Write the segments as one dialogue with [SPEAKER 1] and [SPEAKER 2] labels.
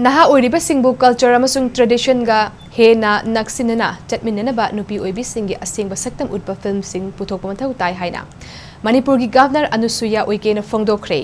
[SPEAKER 1] Naha oiriba singbu culture amasung tradition ga hena naksinana chatminana ba nupi oibi singgi asengba saktam utpa film sing puthokpa mathou tai haina Manipur gi governor Anusuiya Uikey na phongdokre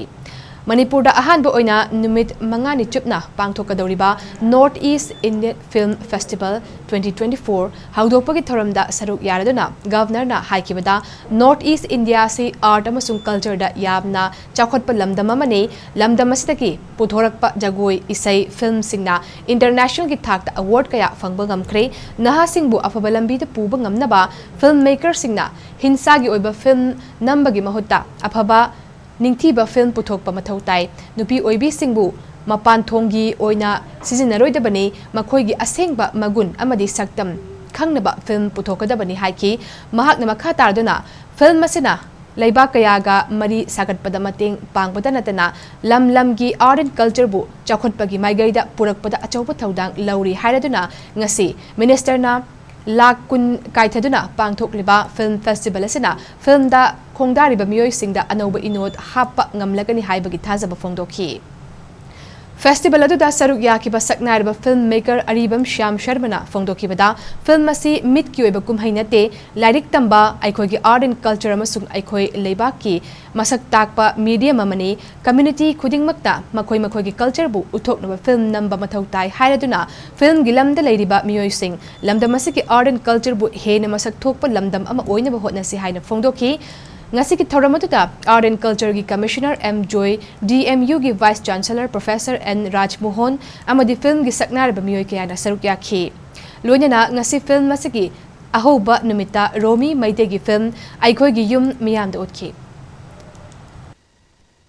[SPEAKER 1] Manipur da ahanba oina numit mangani chupna pangthokadoriba North East Indian Film Festival 2024 haudokpagi thoramda saruk yaraduna governor na haikibada North East India si art amasung culture da yabna chakhotpa lamdam amani lamdam asidagi puthorakpa jagoi isai film singna international gi thakta award kaya phangba ngamkhre naha singbu afaba lambi da puba ngamnaba filmmaker singna hinsa gi oiba film nambagi mahutta afaba Ningthiba film puthokpa mathou tai nupi oibi singbu mapan thonggi oina sizinnaroidabani makhoigi asengba magun amadi saktam khangnaba film puthokadabani haiki mahakna makha tarduna film masina leiba kayaga mari sagatpada mateng pangpada natana lamgi art and culture bu chakhotpagi maigaida purakpada achaupa thaudang lauri hairaduna ngasi minister na Lak kun kaithaduna pangthokliba film festival asina film da khongdariba miyoi singda anoba inod happa ngamlagani haibagi thajaba phongdokhi Festival adu da saruk yakiba saknariba filmmaker Aribam Shyam Sharmana phongdokibada film asi mit ki oiba kumhainate lairik tamba aikhogi art and culture amasung aikhoi leibaki masak takpa medium amani community khudingmakta makhoi gi culture bu uthoknaba film namba mathau tai hairaduna film gilamda leiriba miyoi sing lamdam asiki art and culture bu hena masak thokpa lamdam ama oinaba hotnasi haina phongdokhi ngasi ki thoramatuda art and culture gi commissioner M Joy DMU gi vice chancellor professor N Raj Mohan amadi film gi saknar ba miyoi kaya na saruk yakhi loinana ngasi film masigi ahoba numita Romi maite gi film aikhoi gi yum miyam da utki